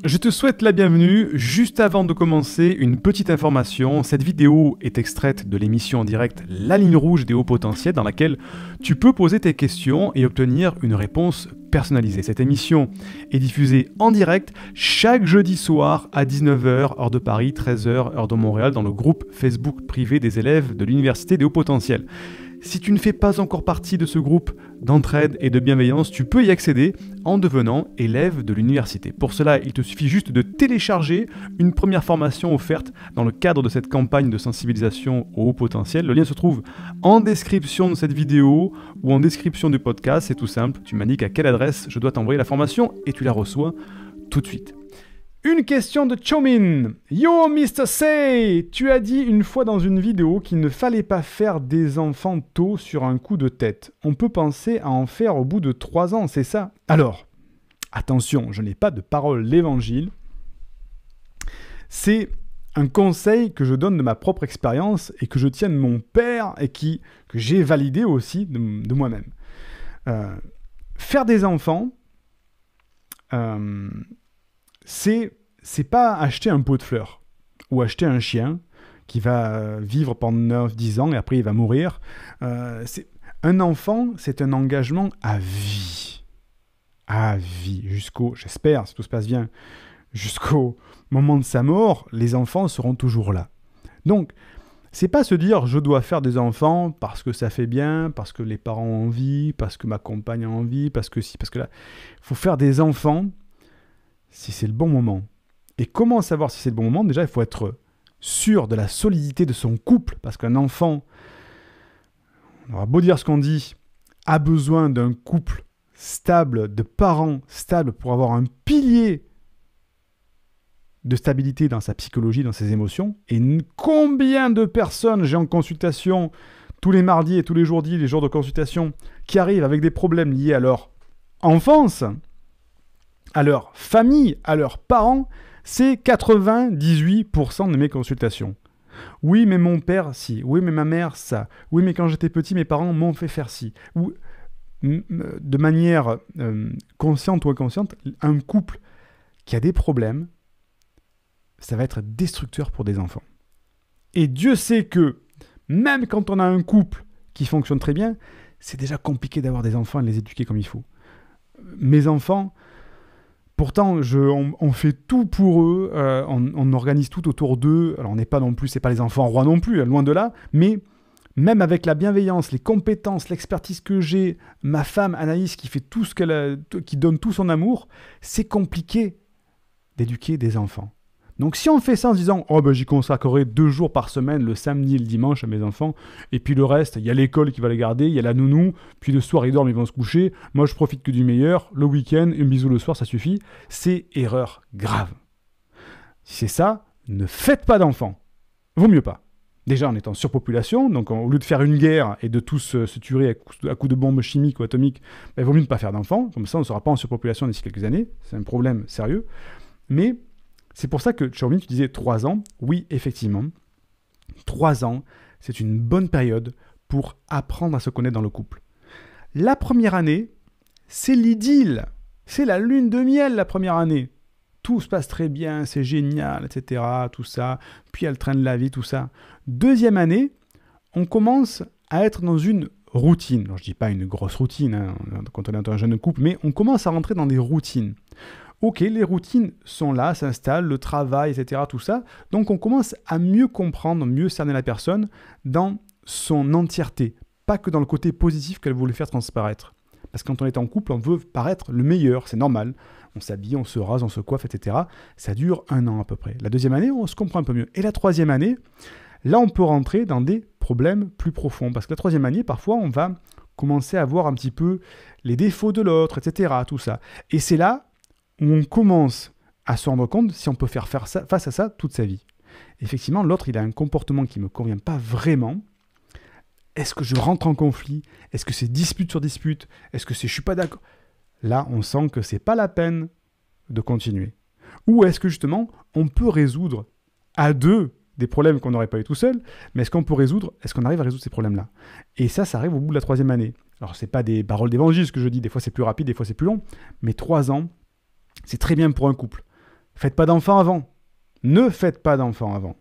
Je te souhaite la bienvenue. Juste avant de commencer, une petite information. Cette vidéo est extraite de l'émission en direct La Ligne Rouge des Hauts Potentiels dans laquelle tu peux poser tes questions et obtenir une réponse personnalisée. Cette émission est diffusée en direct chaque jeudi soir à 19h, heure de Paris, 13h, heure de Montréal, dans le groupe Facebook privé des élèves de l'Université des Hauts Potentiels. Si tu ne fais pas encore partie de ce groupe d'entraide et de bienveillance, tu peux y accéder en devenant élève de l'université. Pour cela, il te suffit juste de télécharger une première formation offerte dans le cadre de cette campagne de sensibilisation au haut potentiel. Le lien se trouve en description de cette vidéo ou en description du podcast. C'est tout simple, tu m'indiques à quelle adresse je dois t'envoyer la formation et tu la reçois tout de suite. Une question de Chomin. Yo Mr. Say, tu as dit une fois dans une vidéo qu'il ne fallait pas faire des enfants tôt sur un coup de tête. On peut penser à en faire au bout de 3 ans, c'est ça? Alors, attention, je n'ai pas de parole d'évangile. C'est un conseil que je donne de ma propre expérience et que je tiens de mon père et que j'ai validé aussi de moi-même. Faire des enfants, c'est pas acheter un pot de fleurs ou acheter un chien qui va vivre pendant 9-10 ans et après il va mourir. Un enfant, c'est un engagement à vie. À vie. J'espère, si tout se passe bien, jusqu'au moment de sa mort, les enfants seront toujours là. Donc, c'est pas se dire je dois faire des enfants parce que ça fait bien, parce que les parents ont envie, parce que ma compagne a envie, parce que là. Il faut faire des enfants si c'est le bon moment. Et comment savoir si c'est le bon moment? Déjà, il faut être sûr de la solidité de son couple, parce qu'un enfant, on aura beau dire ce qu'on dit, a besoin d'un couple stable, de parents stables pour avoir un pilier de stabilité dans sa psychologie, dans ses émotions. Et combien de personnes j'ai en consultation tous les mardis et tous les jours de consultation, qui arrivent avec des problèmes liés à leur enfance, à leur famille, à leurs parents, c'est 98% de mes consultations. Oui, mais mon père, si. Oui, mais ma mère, ça. Oui, mais quand j'étais petit, mes parents m'ont fait faire ci. Ou, de manière consciente ou inconsciente, un couple qui a des problèmes, ça va être destructeur pour des enfants. Et Dieu sait que, même quand on a un couple qui fonctionne très bien, c'est déjà compliqué d'avoir des enfants et de les éduquer comme il faut. Mes enfants... Pourtant, on fait tout pour eux, on organise tout autour d'eux. Alors, on n'est pas non plus, c'est pas les enfants rois non plus, loin de là. Mais même avec la bienveillance, les compétences, l'expertise que j'ai, ma femme Anaïs qui fait tout qui donne tout son amour, c'est compliqué d'éduquer des enfants. Donc, si on fait ça en se disant, j'y consacrerai 2 jours par semaine, le samedi et le dimanche à mes enfants, et puis le reste, il y a l'école qui va les garder, il y a la nounou, puis le soir ils dorment, ils vont se coucher, moi je profite que du meilleur, le week-end, un bisou le soir, ça suffit, c'est erreur grave. Si c'est ça, ne faites pas d'enfants. Vaut mieux pas. Déjà, on est en surpopulation, donc au lieu de faire une guerre et de tous se tuer à coups de bombes chimiques ou atomiques, il vaut mieux ne pas faire d'enfants, comme ça on ne sera pas en surpopulation d'ici quelques années, c'est un problème sérieux, mais... C'est pour ça que, Chomin, tu disais 3 ans. Oui, effectivement, 3 ans, c'est une bonne période pour apprendre à se connaître dans le couple. La première année, c'est l'idylle. C'est la lune de miel, la première année. Tout se passe très bien, c'est génial, etc., tout ça. Puis il y a le train de la vie, tout ça. Deuxième année, on commence à être dans une routine. Alors, je ne dis pas une grosse routine quand on est un jeune couple, mais on commence à rentrer dans des routines. Ok, les routines sont là, s'installent, le travail, etc., tout ça. Donc, on commence à mieux comprendre, mieux cerner la personne dans son entièreté. Pas que dans le côté positif qu'elle voulait faire transparaître. Parce que quand on est en couple, on veut paraître le meilleur, c'est normal. On s'habille, on se rase, on se coiffe, etc. Ça dure 1 an à peu près. La deuxième année, on se comprend un peu mieux. Et la troisième année, là, on peut rentrer dans des problèmes plus profonds. Parce que la troisième année, parfois, on va commencer à voir un petit peu les défauts de l'autre, etc., tout ça. Et c'est là où on commence à se rendre compte si on peut faire face à ça toute sa vie. Effectivement, l'autre, il a un comportement qui ne me convient pas vraiment. Est-ce que je rentre en conflit? Est-ce que c'est dispute sur dispute? Est-ce que c'est je suis pas d'accord? Là, on sent que c'est pas la peine de continuer. Ou est-ce que justement, on peut résoudre à 2 des problèmes qu'on n'aurait pas eu tout seul, mais est-ce qu'on arrive à résoudre ces problèmes-là? Et ça arrive au bout de la 3e année. Alors, c'est pas des paroles d'évangile ce que je dis, des fois c'est plus rapide, des fois c'est plus long, mais 3 ans, c'est très bien pour un couple. Faites pas d'enfants avant. Ne faites pas d'enfants avant.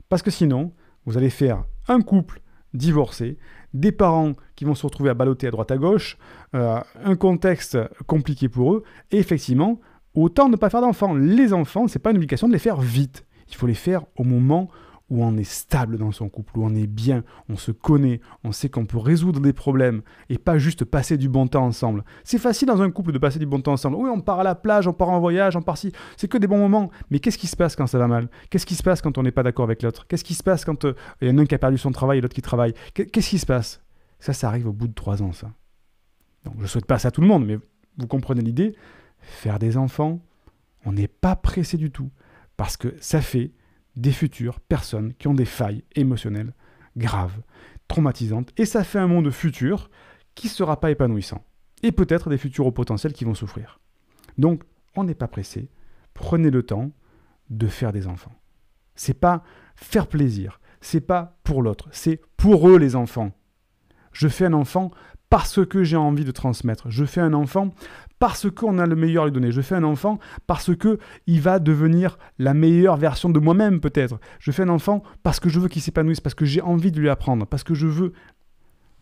Parce que sinon, vous allez faire un couple divorcé, des parents qui vont se retrouver à balloter à droite à gauche, un contexte compliqué pour eux, et effectivement, autant ne pas faire d'enfants. Les enfants, c'est pas une obligation de les faire vite. Il faut les faire au moment où on est stable dans son couple, où on est bien, on se connaît, on sait qu'on peut résoudre des problèmes et pas juste passer du bon temps ensemble. C'est facile dans un couple de passer du bon temps ensemble. Oui, on part à la plage, on part en voyage, on part ci, c'est que des bons moments. Mais qu'est-ce qui se passe quand ça va mal? Qu'est-ce qui se passe quand on n'est pas d'accord avec l'autre? Qu'est-ce qui se passe quand il y en a un qui a perdu son travail et l'autre qui travaille? Qu'est-ce qui se passe? Ça arrive au bout de 3 ans, ça. Donc, je ne souhaite pas ça à tout le monde, mais vous comprenez l'idée. Faire des enfants, on n'est pas pressé du tout, parce que ça fait des futures personnes qui ont des failles émotionnelles graves, traumatisantes, et ça fait un monde futur qui ne sera pas épanouissant. Et peut-être des futurs au potentiel qui vont souffrir. Donc, on n'est pas pressé. Prenez le temps de faire des enfants. C'est pas faire plaisir, c'est pas pour l'autre, c'est pour eux les enfants. Je fais un enfant parce que j'ai envie de transmettre. Je fais un enfant parce qu'on a le meilleur à lui donner. Je fais un enfant parce qu'il va devenir la meilleure version de moi-même peut-être. Je fais un enfant parce que je veux qu'il s'épanouisse, parce que j'ai envie de lui apprendre, parce que je veux...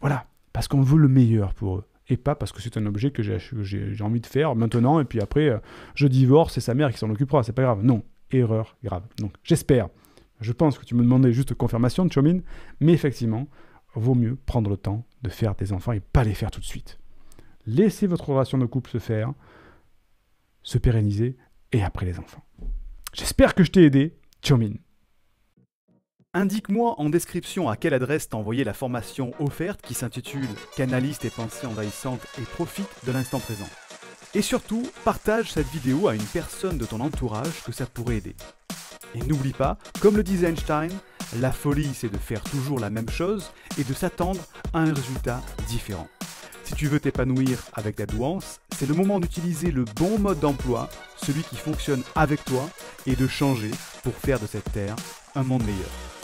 Voilà, parce qu'on veut le meilleur pour eux. Et pas parce que c'est un objet que j'ai envie de faire maintenant, et puis après, je divorce, c'est sa mère qui s'en occupera, c'est pas grave. Non, erreur grave. Donc j'espère, je pense que tu me demandais juste confirmation, Tchomin, mais effectivement, vaut mieux prendre le temps de faire des enfants et pas les faire tout de suite. Laissez votre relation de couple se faire, se pérenniser, et après les enfants. J'espère que je t'ai aidé, Tchomin. Indique-moi en description à quelle adresse t'envoyer la formation offerte qui s'intitule « Canalise tes pensées envahissantes et profite de l'instant présent ». Et surtout, partage cette vidéo à une personne de ton entourage que ça pourrait aider. Et n'oublie pas, comme le disait Einstein, la folie c'est de faire toujours la même chose et de s'attendre à un résultat différent. Si tu veux t'épanouir avec la douance, c'est le moment d'utiliser le bon mode d'emploi, celui qui fonctionne avec toi, et de changer pour faire de cette terre un monde meilleur.